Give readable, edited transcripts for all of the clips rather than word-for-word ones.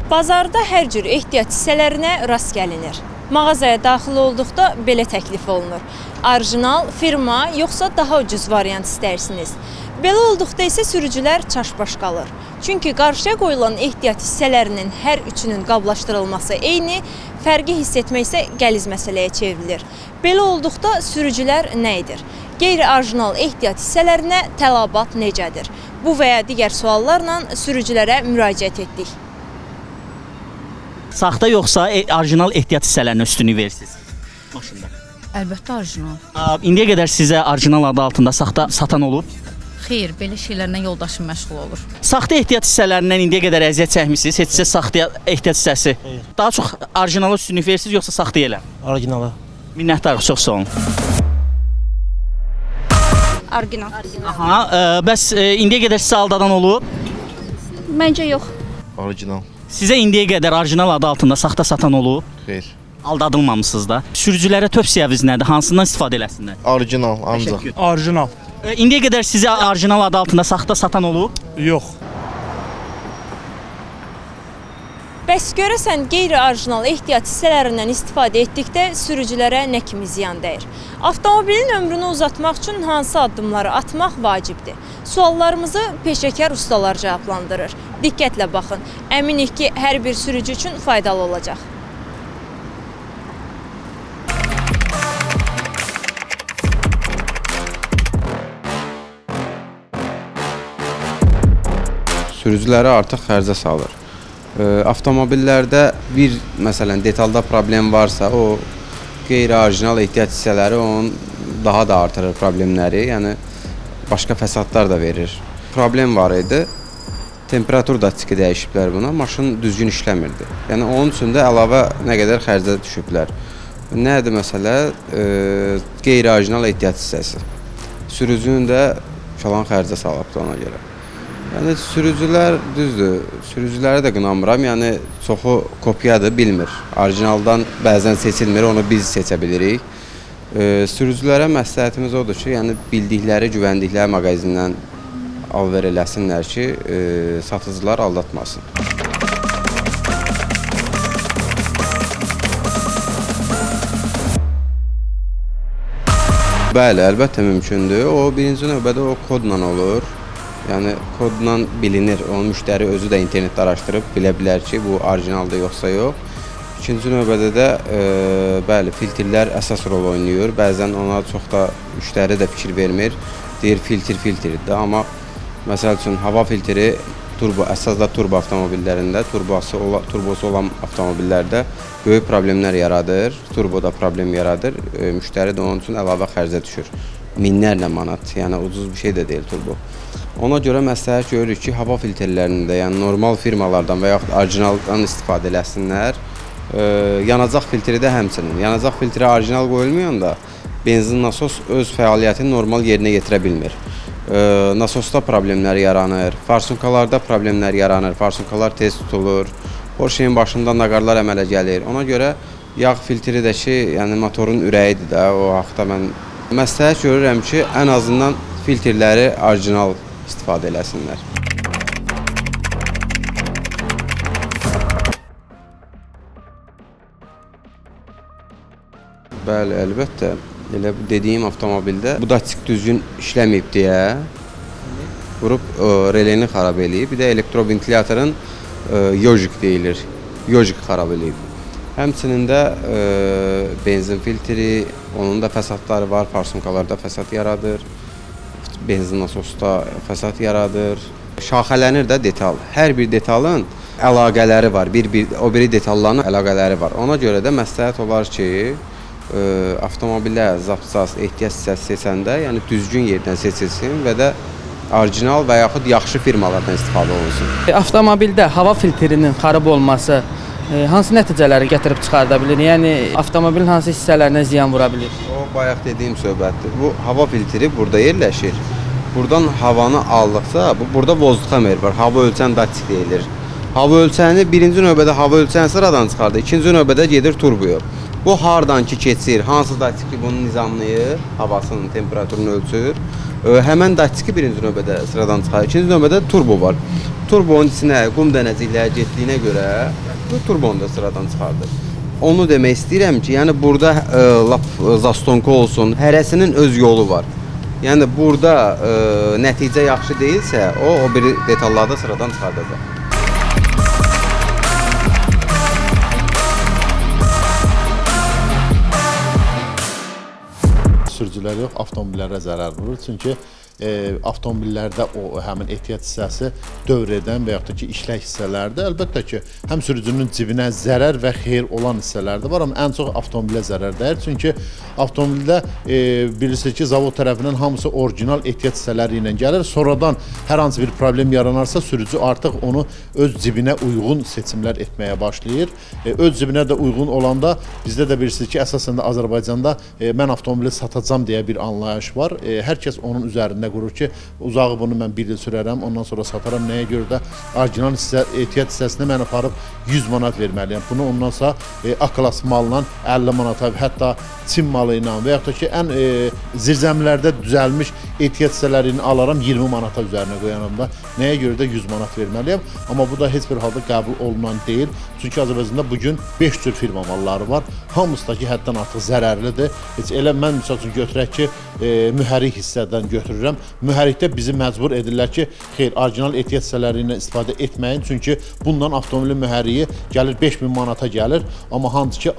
Bazarda hər cür ehtiyat hissələrinə rast gəlinir. Mağazaya daxil olduqda belə təklif olunur. Orijinal, firma, yoxsa daha ucuz variant istərsiniz? Belə olduqda isə sürücülər çaşbaş qalır. Çünki qarşıya qoyulan ehtiyat hissələrinin hər üçünün qablaşdırılması eyni, fərqi hiss etmək isə qəliz məsələyə çevrilir. Belə olduqda sürücülər nə edir? Qeyri-orijinal ehtiyat hissələrinə tələbat necədir? Bu və ya digər suallarla sürücülərə müraciət etdik. Saxta yoxsa orijinal ehtiyat hissələrinə üstünlük verirsiniz maşında? Əlbəttə orijinal. İndiyə qədər sizə orijinal adı altında saxta satan olub? Xeyr, belə şeylərlə yoldaşım məşğul olur. Saxta ehtiyat hissələrindən indiyə qədər əziyyət çəkmisiniz? Heç sizə saxta ehtiyat hissəsi? Xeyr. Daha çox orijinala üstünlük verirsiniz yoxsa saxtaya elə? Orijinala. Minnətdarıq, çox sağ olun. Orijinal. Aha, bəs indiyə qədər sizə aldadan olub? Məncə yox. Orijinal. Sizə indiyə qədər orijinal adı altında saxta satan olub? Xeyr. Aldadılmamısınız da. Sürücülərə tövsiyəniz nədir? Hansından istifadə eləsinlər? Orijinal ancaq. Orijinal. İndiyə qədər sizə orijinal adı altında saxta satan olub? Yox. Bəs görəsən qeyri-orijinal ehtiyat hissələrindən istifadə etdikdə sürücülərə nə kimi ziyan dəyir? Avtomobilin ömrünü uzatmaq üçün hansı addımları atmaq vacibdir? Suallarımızı peşəkar ustalar cavablandırır. Diqqətlə baxın, əminik ki, hər bir sürücü üçün faydalı olacaq. Sürücüləri artıq xərcə salır. Avtomobillərdə məsələn, detalda problem varsa, o qeyri-orijinal ehtiyat hissələri onun daha da artırır problemləri, yəni başqa fəsadlar da verir. Problem var idi, temperatur datçiki dəyişiblər buna, maşın düzgün işləmirdi. Yəni onun üçün də əlavə nə qədər xərcə düşüblər. Nədir məsələ? Qeyri-orijinal ehtiyat hissəsi. Sürücünün də falan xərcə salıbdır ona görə. Yəni sürücülər düzdür, sürücüləri də qınamıram, yəni çoxu kopyadır, bilmir. Orijinaldan bəzən seçilmir, onu biz seçə bilirik. Sürücülərə məsləhətimiz odur ki, yəni bildikləri, güvəndikləri mağazindən alver eləsinlər ki, satıcılar aldatmasın. Bəli, əlbəttə mümkündür. O birinci növbədə o kodla olur. Yəni kodla bilinir, onun müştəri özü də internetdə araşdırıb bilə bilər ki, bu orijinaldır yoxsa yox. İkinci növbədə də bəli, filtrlər əsas rol oynayır. Bəzən ona çox da müştəri də fikir vermir. Deyir filtrdir, amma məsəl üçün hava filtri əsas da turbo avtomobillərində, turbosu olan avtomobillərdə böyük problemlər yaradır. Turboda problem yaradır. Müştəri də onun üçün əlavə xərcə düşür. Minlərlə manat, yəni ucuz bir şey də deyil turbo. Ona görə məsləhət görürük ki, hava filtrlərində, yəni normal firmalardan və yaxud orijinaldan istifadə eləsinlər. Yanacaq filtri də həmçinin. Yanacaq filtri orijinal qoyulmayanda benzin nasos öz fəaliyyətini normal yerinə yetirə bilmir. Nasosda problemlər yaranır, farsunkalarda problemlər yaranır, farsunkalar tez tutulur, o şeyin başında naqarlar əmələ gəlir. Ona görə yağ filtri də ki, yəni motorun ürəyidir də, o haqda mən məsləhət görürəm ki, ən azından filtrləri orijinal istifadə eləsinlər. Bəli, əlbəttə. Elə dediyim avtomobildə bu datçik düzgün işləməyib deyə vurub releni xarab eləyib. Bir də elektroventilatorun yojik deyilir, yojik xarab eləyib. Həmçinin də benzin filtri, onun da fəsadları var, farsunkalarda fəsad yaradır. Benzin nasosda fəsad yaradır. Şaxələnir də detal. Hər bir detalın əlaqələri var, o biri detalların əlaqələri var. Ona görə də məsləhət olar ki, avtomobilə zapsaz, ehtiyat hissəsi seçəndə, yəni düzgün yerdən seçilsin və də orijinal və yaxud yaxşı firmalardan istifadə olunsun. Avtomobildə hava filtrinin xarab olması hansı nəticələri gətirib çıxarda bilir? Yəni avtomobilin hansı hissələrinə ziyan vura bilir? O bayaq dediyim söhbətdir. Bu hava filtri burada yerləşir. Buradan havanı aldıqsa, burada vozdxamer var, hava ölçən datçik deyilir. Hava ölçəni birinci növbədə hava ölçəni sıradan çıxardı, ikinci növbədə gedir turboya. Bu hardan ki keçir, hansı datik ki bunu nizamlayır, havasının temperaturunu ölçür. Həmən datik ki birinci növbədə sıradan çıxar. İkinci növbədə turbo var. Turbonun içinə qum dənəzikləri getdiyinə görə bu turbonu da sıradan çıxardır. Onu demək istəyirəm ki, yəni burada lap zastonka olsun, hərəsinin öz yolu var. Yəni burada nəticə yaxşı deyilsə, o biri detallarda sıradan çıxardacaq. Sürücülər yox, avtomobillərə zərər vurur. Çünki avtomobillərdə o həmin ehtiyat hissəsi dövr edən və yaxud da ki, işlək hissələrdə əlbəttə ki, həm sürücünün cibinə zərər və xeyir olan hissələr də var, amma ən çox avtomobilə zərər dəyir. Çünki avtomobildə bilirsiniz ki, zavod tərəfindən hamısı orijinal ehtiyat hissələri ilə gəlir. Sonradan hər hansı bir problem yaranarsa, sürücü artıq onu öz cibinə uyğun seçimlər etməyə başlayır. Öz cibinə də uyğun olanda bizdə də bilirsiniz ki, əsasən də Azərbaycanda mən avtomobili satacağam deyə bir anlayış var. Hər kəs onun üzərində qurur ki, uzağı bunu mən 1 il sürərəm, ondan sonra sataram. Nəyə görə də orijinal ehtiyat hissəsini mən aparıb 100 manat verməliyəm. Bunu ondan sonra A-klas malla 50 manata, hətta Çin malı ilə və yaxud da ki, ən zirzəmilərdə düzəlmiş ehtiyat hissələrini alaram 20 manata üzərinə qoyanam da. Nəyə görə də 100 manat verməliyəm. Amma bu da heç bir halda qəbul olunan deyil. Çünki Azərbaycanda bugün 5 cür firma malları var. Hamısı da ki, həddən artıq zərərlidir. Heç elə mən misal üçün götürək ki, mühərrik hissədən götürürəm. Mühərrikdə bizi məcbur edirlər ki, xeyr, orijinal ehtiyat hissələri ilə istifadə etməyin. Çünki bundan avtomobilin mühərriyi gəlir 5000 manata gəlir. Amma hansı ki,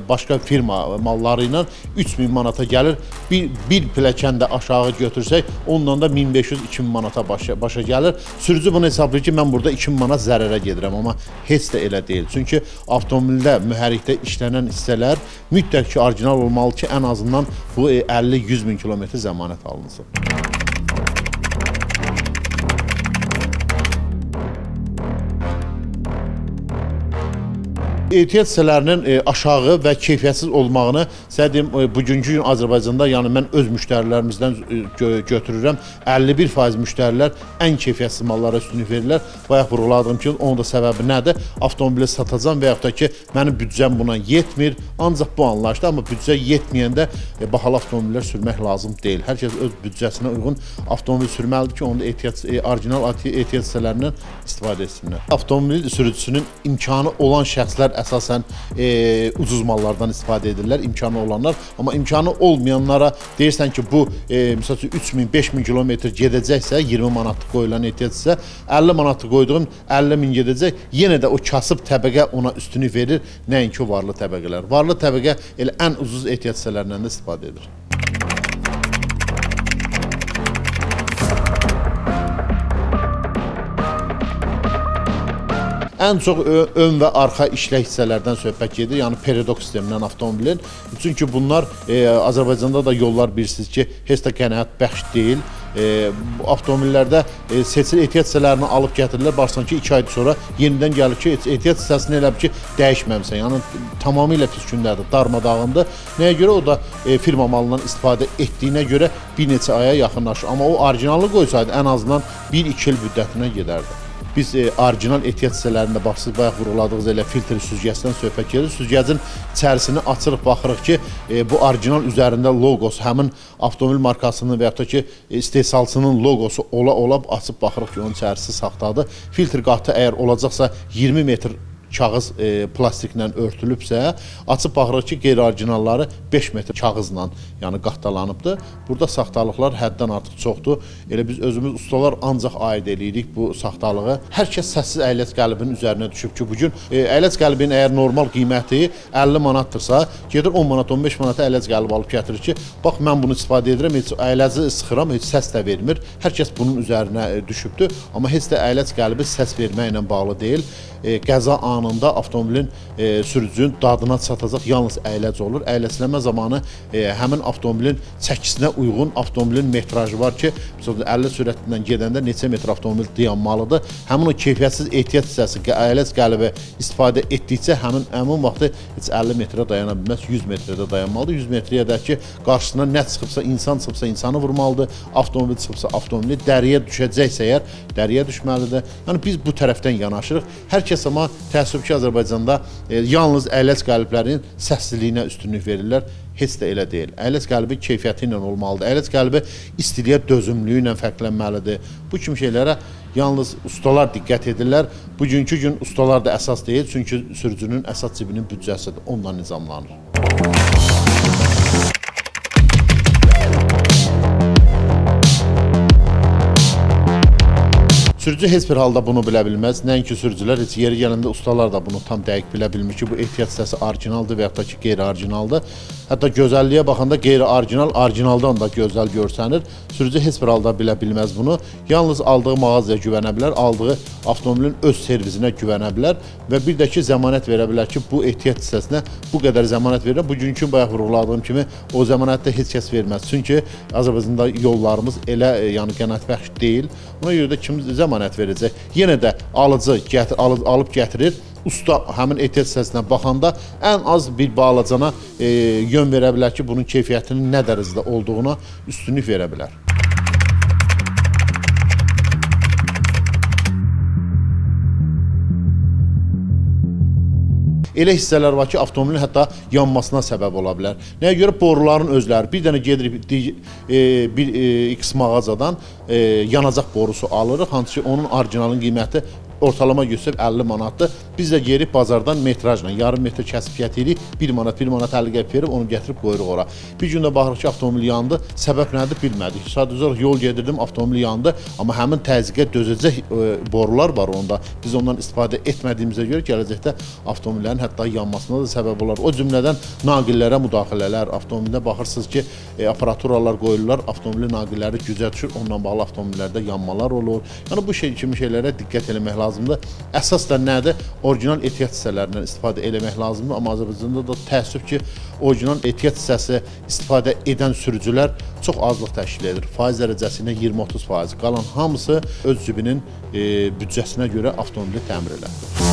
başqa firma malları ilə 3000 manata gəlir. Bir pilləkən də aşağı götürsək, ondan da 1500-2000 manata başa gəlir. Sürücü bunu hesablayır ki, mən burada 2000 manat zərərə gedirəm. Amma heç də elə deyil. Çünki avtomobildə, mühərrikdə işlənən hissələr mütləq ki, orijinal olmalı ki, ən azından bu 50-100 min kilometr zəmanət alınsın. Ehtiyat hissələrinin aşağı və keyfiyyətsiz olmağını deyim, bugünkü gün Azərbaycanda, yəni mən öz müştərilərimizdən götürürəm. 51% müştərilər ən keyfiyyətsiz mallara üstünlük verirlər. Bayaq vurğuladım ki, onun da səbəbi nədir? Avtomobili satacağam və yaxud da ki, mənim büdcəm buna yetmir. Ancaq bu anlayışda, amma büdcə yetməyəndə bahalı avtomobillər sürmək lazım deyil. Hər kəs öz büdcəsinə uyğun avtomobil sürməlidir ki, onda orijinal ehtiyat hissələrindən istifadə etsinlər. Avtomobil sürücüsünün imkanı olan şəxslər əsasən ucuz mallardan istifadə edirlər, imkanı olanlar. Amma imkanı olmayanlara deyirsən ki, bu misal üçün 3000-5000 kilometr gedəcəksə, 20 manatlıq qoyulan ehtiyat hissə, 50 manatlıq qoyduğum 50.000 gedəcək, yenə də o kasıb təbəqə ona üstünlük verir, nəinki varlı təbəqələr. Varlı təbəqə elə ən ucuz ehtiyat hissələrindən də istifadə edir. Ən çox ön və arxa işlək hissələrdən söhbət gedir, yəni periodok sistemindən avtomobilin. Çünki bunlar Azərbaycanda da yollar bilirsiniz ki, heç də qənaət bəxş deyil. Bu avtomobillərdə seçili ehtiyat hissələrini alıb gətirirlər, baxsan ki, 2 ay sonra yenidən gəlir ki, ehtiyat hissəsini elə bir ki, dəyişməmsən. Yəni tamamilə pis gündədir, darmadağındır. Nəyə görə? O da firma malından istifadə etdiyinə görə bir neçə aya yaxınlaşır. Amma o orijinalı qoysaydı ən azından 1-2 il müddətinə gedərdi. Biz orijinal ehtiyat hissələrində baxsız, bayaq vurğuladığımız elə filtr süzgəcdən söhbət gedir. Süzgəcin içərisini açırıq, baxırıq ki, bu orijinal üzərində loqosu, həmin avtomobil markasının və yaxud da ki, istehsalçının loqosu ola açıb baxırıq ki, onun içərisi saxtadır. Filtr qatı əgər olacaqsa 20 metr kağız plastiklə örtülübsə, açıb baxırıq ki, qeyri-orijinalları 5 metr kağızla yəni qatdalanıbdır. Burada saxtalıqlar həddən artıq çoxdur. Elə biz özümüz ustalar ancaq aid eləyirik bu saxtalığı. Hər kəs səssiz əyləc qəlbinin üzərinə düşüb ki, bugün əyləc qəlbinin əgər normal qiyməti 50 manatdırsa, gedir 10 manat, 15 manata əyləc qəlbi alıb gətirir ki, bax mən bunu istifadə edirəm, heç əyləci sıxıram, heç səs də vermir. Hər kəs bunun üzərinə düşübdür, amma heç də əyləc qəlbi səs verməklə bağlı deyil. Qəza anında avtomobilin sürücünün dadına çatacaq yalnız əyləc olur. Əyləcləmə zamanı həmin avtomobilin çəkisinə uyğun avtomobilin metrajı var ki, 50 sürətindən gedəndə neçə metr avtomobil dayanmalıdır. Həmin o keyfiyyətsiz ehtiyat hissəsi əyləc qəlbi istifadə etdikcə həmin vaxtı heç 50 metrə dayana bilməz, 100 metrədə dayanmalıdır. 100 metrəyə də ki, qarşısına nə çıxıbsa, insan çıxıbsa insanı vurmalıdır, avtomobil çıxıbsa avtomobili, dəriyə düşəcəksə əgər dəriyə düşməlidir. Yəni biz bu tərəfdən yanaşırıq. Hər kəs amma təəssüf təəssüf ki, Azərbaycanda yalnız əyləc qəlblərin səsliliyinə üstünlük verirlər. Heç də elə deyil. Əyləc qəlbi keyfiyyəti ilə olmalıdır. Əyləc qəlbi istiliyə dözümlüyü ilə fərqlənməlidir. Bu kimi şeylərə yalnız ustalar diqqət edirlər. Bugünkü gün ustalar da əsas deyil, çünki sürücünün əsas cibinin büdcəsidir. Onunla nizamlanır. Sürücü heç bir halda bunu bilə bilməz. Nəinki sürücülər, heç yeri gələndə ustalar da bunu tam dəqiq bilə bilmir ki, bu ehtiyat hissəsi orijinaldır və yaxud da ki, qeyri-orijinaldır. Hətta gözəlliyə baxanda qeyri-orijinal, orijinaldan da gözəl görsənir. Sürücü heç bir halda bilə bilməz bunu. Yalnız aldığı mağazaya güvənə bilər, aldığı avtomobilin öz servisinə güvənə bilər və bir də ki, zəmanət verə bilər ki, bu ehtiyat hissəsinə bu qədər zəmanət verir. Bugünkü bayaq vurğuladığım kimi o zəmanətdə heç kəs verməz. Çünki Azərbaycanda yollarımız elə yəni qənaətbəxş deyil. Ona görə də kim zəmanət verəcək? Yenə də alıcı alıb gətirir. Usta həmin ehtiyat hissəsinə baxanda ən az bir balacana yön verə bilər ki, bunun keyfiyyətinin nə dərəcədə olduğuna üstünlük verə bilər. Elə hissələr var ki, avtomobilin hətta yanmasına səbəb ola bilər. Nəyə görə? Boruların özləri. Bir dənə gedirik bir X mağazadan yanacaq borusu alırıq. Hansı ki, onun orijinalının qiyməti ortalama göstərib 50 manatdır. Biz də geri bazardan metrajla, yarım metr kəsib gətirik, 1 manat 50 qəpik verib onu gətirib qoyuruq ora. Bir gün də baxırıq ki, avtomobil yandı, səbəb nədir bilmədik. Sadəcə olaraq yol gedirdim, avtomobil yandı, amma həmin təzyiqə dözəcək borular var onda. Biz ondan istifadə etmədiyimizə görə gələcəkdə avtomobillərin hətta yanmasına da səbəb olar. O cümlədən naqillərə müdaxilələr, avtomobildə baxırsınız ki, aparaturalar qoyurlar, avtomobilin naqilləri gücə düşür, onunla bağlı avtomobillərdə yanmalar olur. Yəni bu kimi şeylərə diqqət etmək lazımdır. Əsas da nədir? Orijinal ehtiyat hissələrindən istifadə etmək lazımdır. Amma Azərbaycanda da təəssüf ki, orijinal ehtiyat hissəsi istifadə edən sürücülər çox azlıq təşkil edir. Faiz dərəcəsində 20-30%. Qalan hamısı öz cibinin büdcəsinə görə avtomobili təmir edir.